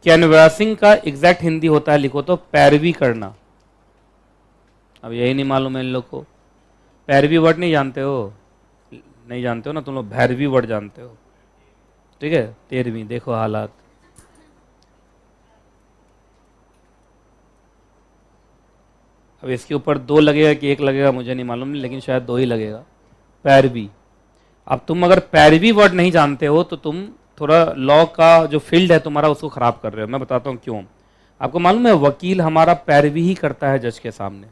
Canvassing का exact Hindi होता है, लिखो तो पैरवी करना। अब यही नहीं मालूम है इन लोग को। पैरवी वर्ड नहीं जानते हो? नहीं जानते हो ना तुम लोग, भैरवी वर्ड जानते हो। ठीक है, 13वीं देखो हालात। अब इसके ऊपर 2 लगेगा कि 1 लगेगा मुझे नहीं मालूम, लेकिन शायद 2 ही लगेगा। पैरवी। अब तुम अगर पैरवी वर्ड नहीं जानते हो तो तुम थोड़ा लॉ का जो फील्ड है तुम्हारा उसको खराब कर रहे हो। मैं बताता हूँ क्यों। आपको मालूम है वकील हमारा पैरवी ही करता है जज के सामने,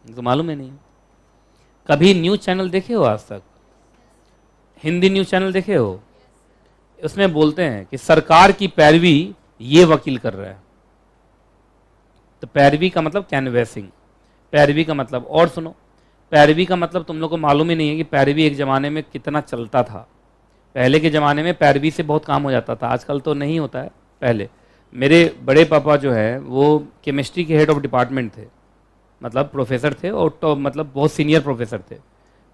तो मालूम है नहीं? कभी न्यूज चैनल देखे हो आज तक? हिंदी न्यूज चैनल देखे हो? उसमें बोलते हैं कि सरकार की पैरवी ये वकील कर रहा है। तो पैरवी का मतलब कैनवेसिंग, पैरवी का मतलब। और सुनो, पैरवी का मतलब तुम लोग को मालूम ही नहीं है कि पैरवी एक ज़माने में कितना चलता था। पहले के ज़माने में पैरवी से बहुत काम हो जाता था, आजकल तो नहीं होता है। पहले मेरे बड़े पापा जो है वो केमिस्ट्री के हेड ऑफ डिपार्टमेंट थे, मतलब प्रोफेसर थे, और तो मतलब बहुत सीनियर प्रोफेसर थे।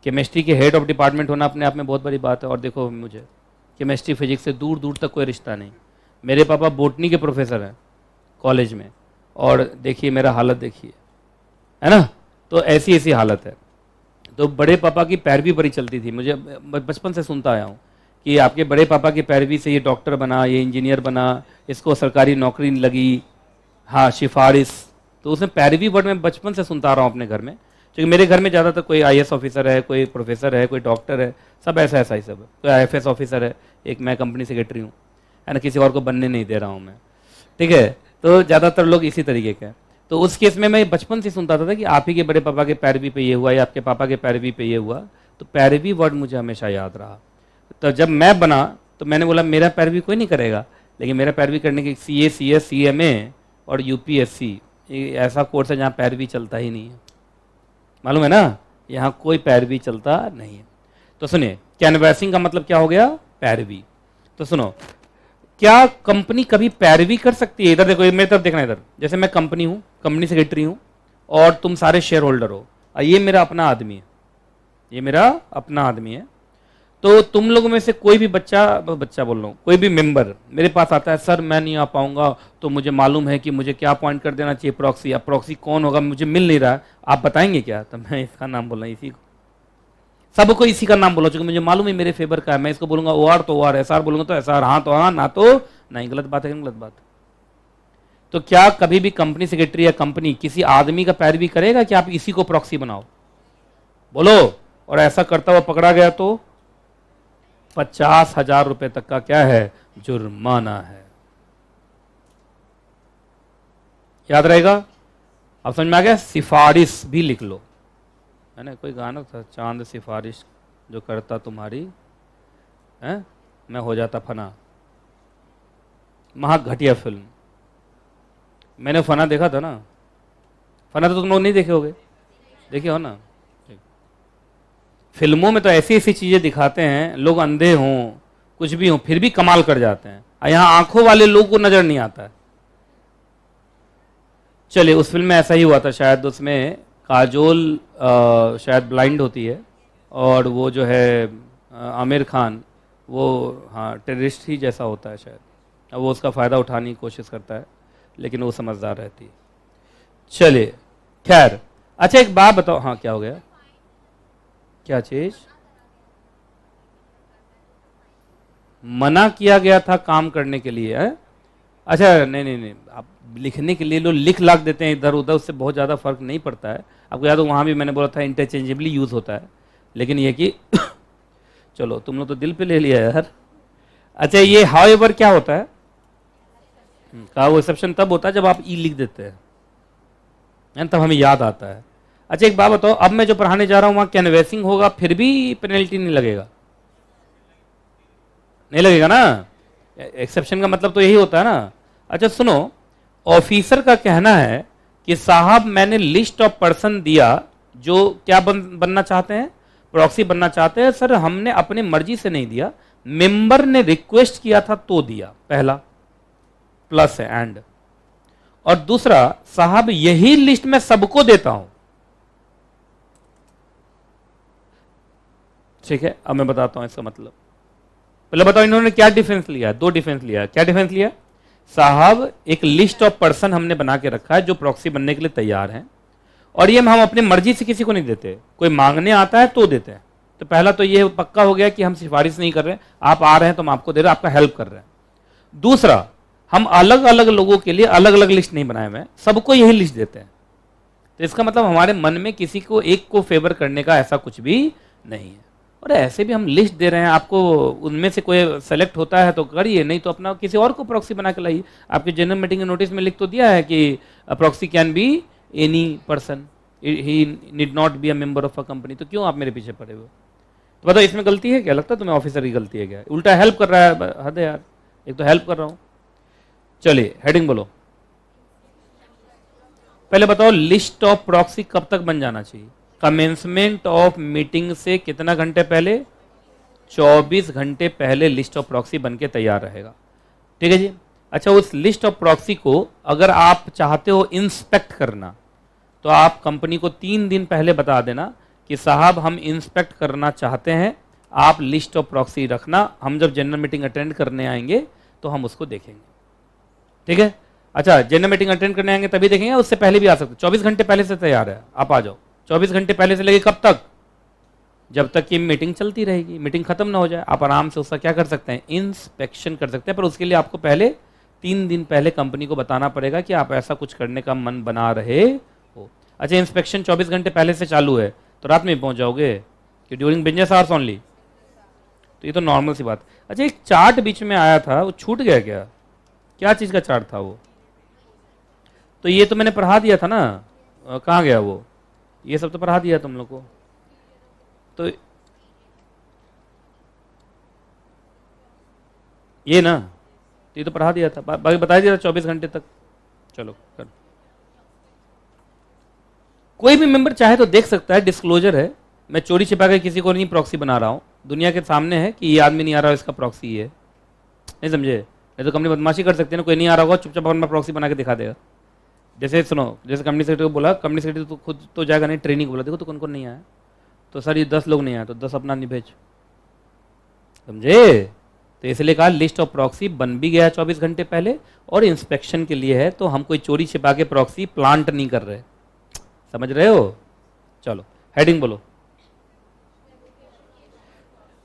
केमिस्ट्री के हेड ऑफ डिपार्टमेंट होना अपने आप में बहुत बड़ी बात है। और देखो मुझे केमिस्ट्री फिजिक्स से दूर दूर तक कोई रिश्ता नहीं। मेरे पापा बोटनी के प्रोफेसर हैं कॉलेज में, और देखिए मेरा हालत देखिए, है ना? तो ऐसी ऐसी हालत है। तो बड़े पापा की पैरवी बड़ी चलती थी। मुझे बचपन से सुनता आया हूँ कि आपके बड़े पापा की पैरवी से ये डॉक्टर बना, ये इंजीनियर बना, इसको सरकारी नौकरी लगी, हाँ सिफारिश। तो उसमें पैरवी वर्ड में बचपन से सुनता आ रहा हूँ अपने घर में, क्योंकि मेरे घर में ज़्यादातर कोई IAS ऑफिसर है, कोई प्रोफेसर है, कोई डॉक्टर है, सब ऐसा ऐसा ही सब है। कोई IFS ऑफिसर है, एक मैं कंपनी सेक्रेटरी हूँ, है ना, किसी और को बनने नहीं दे रहा हूँ मैं। ठीक है, तो ज़्यादातर लोग इसी तरीके के हैं। तो उस केस में मैं बचपन से सुनता था कि आप ही के बड़े पापा के पैरवी पे ये हुआ या आपके पापा के पैरवी पे ये हुआ। तो पैरवी वर्ड मुझे हमेशा याद रहा। तो जब मैं बना तो मैंने बोला मेरा पैरवी कोई नहीं करेगा, लेकिन मेरा पैरवी करने के CA CS CMA और UPSC ऐसा कोर्स है जहाँ पैरवी चलता ही नहीं है, मालूम है ना? यहाँ कोई पैरवी चलता नहीं है। तो सुनिए, कैनवासिंग का मतलब क्या हो गया? पैरवी। तो सुनो, क्या कंपनी कभी पैरवी कर सकती है? इधर देखो, मेरी तरफ देखना इधर। जैसे मैं कंपनी हूँ, कंपनी सेक्रेटरी हूँ, और तुम सारे शेयर होल्डर हो, और ये मेरा अपना आदमी है, ये मेरा अपना आदमी है। तो तुम लोगों में से कोई भी बच्चा बोल रहा हूँ, कोई भी मेंबर मेरे पास आता है, सर मैं नहीं आ पाऊंगा, तो मुझे मालूम है कि मुझे क्या अपॉइंट कर देना चाहिए, प्रॉक्सी। अब प्रॉक्सी कौन होगा मुझे मिल नहीं रहा, आप बताएंगे क्या? तो मैं इसका नाम बोल रहा हूँ, इसी को, सबको इसी का नाम बोलो, क्योंकि मुझे मालूम है मेरे फेवर का है। मैं इसको बोलूंगा OR तो OR, SR बोलूंगा तो SR, हाँ तो हाँ, ना तो नहीं। गलत बात है, गलत बात। तो क्या कभी भी कंपनी सेक्रेटरी या कंपनी किसी आदमी का पैरवी करेगा कि आप इसी को प्रॉक्सी बनाओ? बोलो। और ऐसा करता हुआ पकड़ा गया तो 50,000 रुपए तक का क्या है? जुर्माना है। याद रहेगा? अब समझ में आ गया? सिफारिश भी लिख लो, है ना? कोई गाना था, चांद सिफारिश जो करता तुम्हारी, है मैं हो जाता फना। महा घटिया फिल्म। मैंने फना देखा था ना। फना तो तुम लोग नहीं देखे होगे, देखे हो ना? फिल्मों में तो ऐसी ऐसी चीजें दिखाते हैं, लोग अंधे हों कुछ भी हों फिर भी कमाल कर जाते हैं, और यहाँ आंखों वाले लोगों को नजर नहीं आता है। चलिए, उस फिल्म में ऐसा ही हुआ था शायद। उसमें काजोल शायद ब्लाइंड होती है, और वो जो है आमिर खान, वो हाँ टेररिस्ट ही जैसा होता है शायद। अब वो उसका फ़ायदा उठाने की कोशिश करता है, लेकिन वो समझदार रहती है। चलिए, खैर। अच्छा एक बात बताओ, हाँ क्या हो गया? क्या चीज़? मना किया गया था काम करने के लिए है? अच्छा नहीं नहीं नहीं, आप लिखने के लिए लोग लिख लाख देते हैं इधर उधर, उससे बहुत ज़्यादा फर्क नहीं पड़ता है। आपको याद हो वहाँ भी मैंने बोला था इंटरचेंजेबली यूज़ होता है, लेकिन ये कि चलो तुम लोग तो दिल पे ले लिया यार। अच्छा ये हाउएवर क्या होता है? का वो एक्सेप्शन तब होता है जब आप ई लिख देते हैं, तब हमें याद आता है। अच्छा एक बात बताओ, अब मैं जो पढ़ाने जा रहा हूँ वहाँ कैनवेसिंग होगा, फिर भी पेनल्टी नहीं लगेगा? नहीं लगेगा ना? एक्सेप्शन का मतलब तो यही होता है ना। अच्छा सुनो, ऑफिसर का कहना है कि साहब मैंने लिस्ट ऑफ पर्सन दिया जो क्या बनना चाहते हैं, प्रॉक्सी बनना चाहते हैं। सर हमने अपनी मर्जी से नहीं दिया, मेंबर ने रिक्वेस्ट किया था तो दिया। पहला प्लस है, एंड। और दूसरा, साहब यही लिस्ट मैं सबको देता हूं। ठीक है, अब मैं बताता हूं इसका मतलब। पहले बताओ इन्होंने क्या डिफेंस लिया? 2 डिफेंस लिया। क्या डिफेंस लिया? साहब एक लिस्ट ऑफ पर्सन हमने बना के रखा है जो प्रॉक्सी बनने के लिए तैयार हैं, और ये हम अपनी मर्जी से किसी को नहीं देते, कोई मांगने आता है तो देते हैं। तो पहला तो ये पक्का हो गया कि हम सिफारिश नहीं कर रहे हैं, आप आ रहे हैं तो हम आपको दे रहे हैं, आपका हेल्प कर रहे हैं। दूसरा, हम अलग अलग लोगों के लिए अलग अलग लिस्ट नहीं बनाए हुए हैं, सबको यही लिस्ट देते हैं। तो इसका मतलब हमारे मन में किसी को एक को फेवर करने का ऐसा कुछ भी नहीं है। और ऐसे भी हम लिस्ट दे रहे हैं आपको, उनमें से कोई सेलेक्ट होता है तो करिए, नहीं तो अपना किसी और को प्रॉक्सी बना के लाइए। आपके जनरल मीटिंग के नोटिस में लिख तो दिया है कि proxy can be any person, he need not be a member of a company. तो क्यों आप मेरे पीछे पड़े हो? तो बताओ इसमें गलती है क्या? लगता है तुम्हें ऑफिसर की गलती है क्या? उल्टा हेल्प कर रहा है, हद है यार, एक तो हेल्प कर रहा हूं। चलिए हेडिंग बोलो। पहले बताओ लिस्ट ऑफ प्रॉक्सी कब तक बन जाना चाहिए? कमेंसमेंट ऑफ मीटिंग से कितना घंटे पहले? 24 घंटे पहले लिस्ट ऑफ प्रॉक्सी बन के तैयार रहेगा। ठीक है जी। अच्छा, उस लिस्ट ऑफ प्रॉक्सी को अगर आप चाहते हो इंस्पेक्ट करना, तो आप कंपनी को 3 दिन पहले बता देना कि साहब हम इंस्पेक्ट करना चाहते हैं, आप लिस्ट ऑफ प्रॉक्सी रखना, हम जब जनरल मीटिंग अटेंड करने आएंगे तो हम उसको देखेंगे। ठीक है। अच्छा, जनरल मीटिंग अटेंड करने आएंगे तभी देखेंगे, उससे पहले भी आ सकते? 24 घंटे पहले से तैयार है, आप आ जाओ। 24 घंटे पहले से लेके कब तक? जब तक कि मीटिंग चलती रहेगी, मीटिंग खत्म ना हो जाए। आप आराम से उसका क्या कर सकते हैं? इंस्पेक्शन कर सकते हैं। पर उसके लिए आपको पहले 3 दिन पहले कंपनी को बताना पड़ेगा कि आप ऐसा कुछ करने का मन बना रहे हो। अच्छा, इंस्पेक्शन 24 घंटे पहले से चालू है तो रात में पहुंच जाओगे कि ड्यूरिंग बिजनेस आवर्स ओनली? तो ये तो नॉर्मल सी बात। अच्छा, एक चार्ट बीच में आया था, वो छूट गया क्या? क्या चीज का चार्ट था वो? तो ये तो मैंने पढ़ा दिया था ना, कहाँ गया वो? ये सब तो पढ़ा दिया तुम लोग को। तो ये ना, ये तो पढ़ा दिया था, बाकी बता दिया था 24 घंटे तक। चलो कर। कोई भी मेंबर चाहे तो देख सकता है, डिस्क्लोजर है। मैं चोरी छिपा कर किसी को नहीं प्रॉक्सी बना रहा हूं, दुनिया के सामने है कि ये आदमी नहीं आ रहा, इसका प्रॉक्सी है। नहीं समझे? नहीं तो कंपनी बदमाशी कर सकते हैं ना, कोई नहीं आ रहा होगा, चुपचाप अपना प्रॉक्सी बना के दिखा देगा। जैसे सुनो, जैसे कंपनी सेक्रेटरी को बोला, कंपनी सेक्रेटरी तो खुद तो जाएगा नहीं, ट्रेनिंग को बोला देखो तो कौन कौन नहीं आया, तो सर ये 10 लोग नहीं आए तो 10 अपना नहीं भेज। समझे? तो इसलिए कहा लिस्ट ऑफ प्रॉक्सी बन भी गया 24 घंटे पहले, और इंस्पेक्शन के लिए है, तो हम कोई चोरी छिपा के प्रॉक्सी प्लांट नहीं कर रहे। समझ रहे हो? चलो हेडिंग बोलो।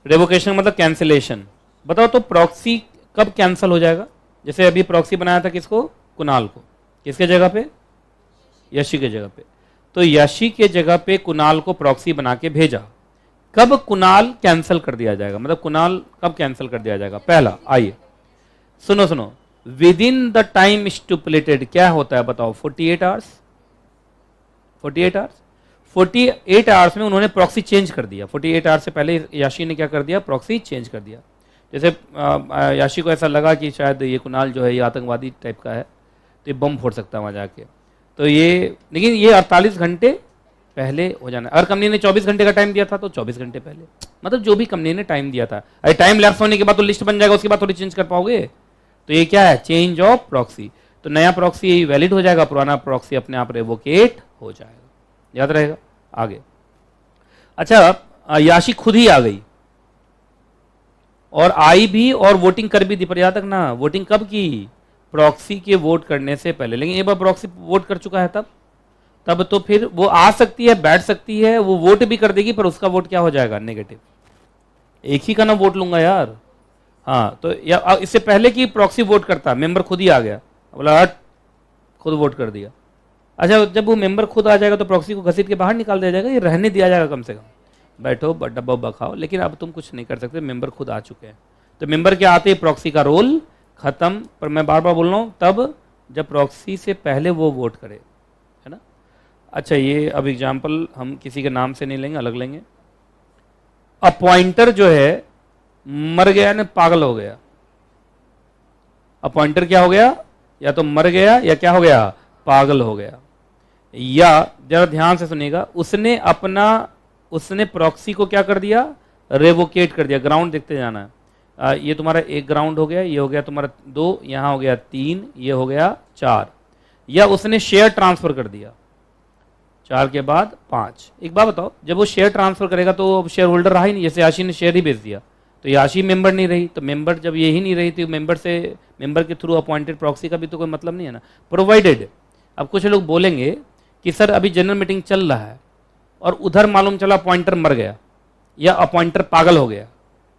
रेवोकेशन मतलब कैंसिलेशन। बताओ तो प्रॉक्सी कब कैंसिल हो जाएगा? जैसे अभी प्रॉक्सी बनाया था किसको? कुणाल को। किसके जगह पे? यशी के जगह पे। तो यशी के जगह पे कुणाल को प्रॉक्सी बना के भेजा। कब कुणाल कैंसिल कर दिया जाएगा? मतलब कुणाल कब कैंसिल कर दिया जाएगा? पहला, आइए सुनो सुनो, with in the time stipulated क्या होता है बताओ? 48 आवर्स। 48 आवर्स। 48 आवर्स में उन्होंने प्रॉक्सी चेंज कर दिया। 48 आवर्स से पहले याशी ने क्या कर दिया? प्रॉक्सी चेंज कर दिया। जैसे याशी को ऐसा लगा कि शायद ये कुणाल जो है ये आतंकवादी टाइप का है, तो ये बम फोड़ सकता है वहाँ जाके, तो ये, लेकिन ये 48 घंटे पहले हो जाना। अगर कंपनी ने 24 घंटे का टाइम दिया था तो 24 घंटे पहले, मतलब जो भी कंपनी ने टाइम दिया था। अरे टाइम लैप्स होने के बाद तो लिस्ट बन जाएगा, उसके बाद थोड़ी चेंज कर पाओगे। तो ये क्या है? Change of proxy. तो नया प्रॉक्सी वैलिड हो जाएगा, पुराना प्रॉक्सी अपने आप रेवोकेट हो जाएगा। याद रहेगा? आगे। अच्छा, याशी खुद ही आ गई और आई भी और वोटिंग कर भी दी, पर याद रखना वोटिंग कब की? प्रॉक्सी के वोट करने से पहले। लेकिन एक बार प्रॉक्सी वोट कर चुका है तब तो फिर वो आ सकती है, बैठ सकती है, वो वोट भी कर देगी, पर उसका वोट क्या हो जाएगा? नेगेटिव। एक ही का ना वोट लूंगा यार। हाँ, तो या इससे पहले कि प्रॉक्सी वोट करता, मेंबर खुद ही आ गया, बोला हट, खुद वोट कर दिया। अच्छा, जब वो मेंबर खुद आ जाएगा तो प्रॉक्सी को घसीट के बाहर निकाल दिया जाएगा, ये रहने दिया जाएगा कम से कम, बैठो डब्बा उब्बा खाओ। लेकिन अब तुम कुछ नहीं कर सकते, मेंबर खुद आ चुके हैं। तो मेंबर के आते ही प्रॉक्सी का रोल खत्म। पर मैं बार बार बोल रहा हूं, तब जब प्रॉक्सी से पहले वो वोट करे, है ना? अच्छा, ये अब एग्जाम्पल हम किसी के नाम से नहीं लेंगे, अलग लेंगे। अपॉइंटर जो है मर गया ना, पागल हो गया। अपॉइंटर क्या हो गया? या तो मर गया या क्या हो गया? पागल हो गया। या जरा ध्यान से सुनिएगा, उसने प्रॉक्सी को क्या कर दिया? रेवोकेट कर दिया। ग्राउंड देखते जाना है। ये तुम्हारा 1 ग्राउंड हो गया, ये हो गया तुम्हारा 2, यहां हो गया 3, ये हो गया 4। या उसने शेयर ट्रांसफर कर दिया 4 के बाद 5। एक बात बताओ, जब वो शेयर ट्रांसफर करेगा तो शेयर होल्डर रहा ही नहीं, जैसे याशी ने शेयर ही बेच दिया, तो याशी मेंबर नहीं रही, तो मेंबर जब यही नहीं रही थी, मेंबर के थ्रू अपॉइंटेड प्रॉक्सी का भी तो कोई मतलब नहीं है ना। प्रोवाइडेड, अब कुछ लोग बोलेंगे कि सर अभी जनरल मीटिंग चल रहा है और उधर मालूम चला अपॉइंटर मर गया, या अपॉइंटर पागल हो गया,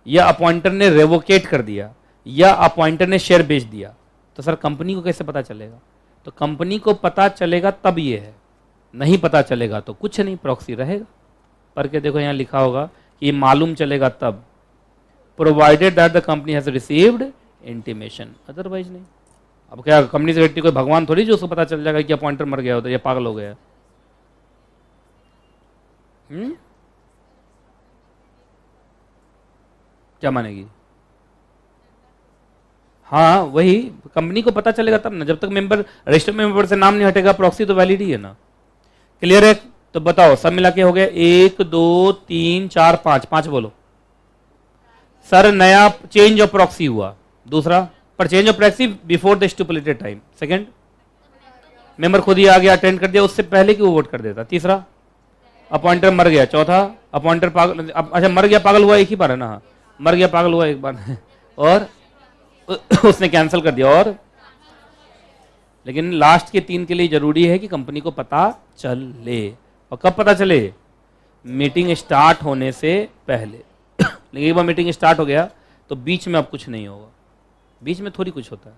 या अपॉइंटर ने रेवोकेट कर दिया, या अपॉइंटर ने शेयर बेच दिया, तो सर कंपनी को कैसे पता चलेगा? तो कंपनी को पता चलेगा तब ये है, नहीं पता चलेगा तो कुछ नहीं, प्रॉक्सी रहेगा। पढ़ के देखो, यहाँ लिखा होगा कि मालूम चलेगा तब, provided that the company has received intimation, otherwise नहीं। अब क्या कंपनी सेक्रेटरी कोई भगवान थोड़ी जो उसको पता चल जाएगा कि अपॉइंटर मर गया होता, या पागल हो गया। क्या मानेगी? हाँ वही, कंपनी को पता चलेगा तब ना, जब तक मेंबर रजिस्टर मेंबर से नाम नहीं हटेगा, प्रॉक्सी तो वैलिड ही है ना। क्लियर है? तो बताओ, सब मिला के हो गया 1 2 3 4 5, 5 बोलो। सर नया चेंज ऑफ प्रॉक्सी हुआ, दूसरा पर change of proxy before the stipulated time, second member खुद ही आ गया, अटेंड कर दिया, उससे पहले कि वो वोट कर देता, तीसरा अपॉइंटर मर गया, चौथा अपॉइंटर पागल, अच्छा मर गया पागल हुआ एक ही बार है ना, हाँ मर गया पागल हुआ एक बार और उसने कैंसिल कर दिया, और लेकिन लास्ट के 3 के लिए जरूरी है कि कंपनी को पता चले। और कब पता चले? मीटिंग स्टार्ट होने से पहले। लेकिन एक बार मीटिंग स्टार्ट हो गया तो बीच में अब कुछ नहीं होगा, बीच में थोड़ी कुछ होता है।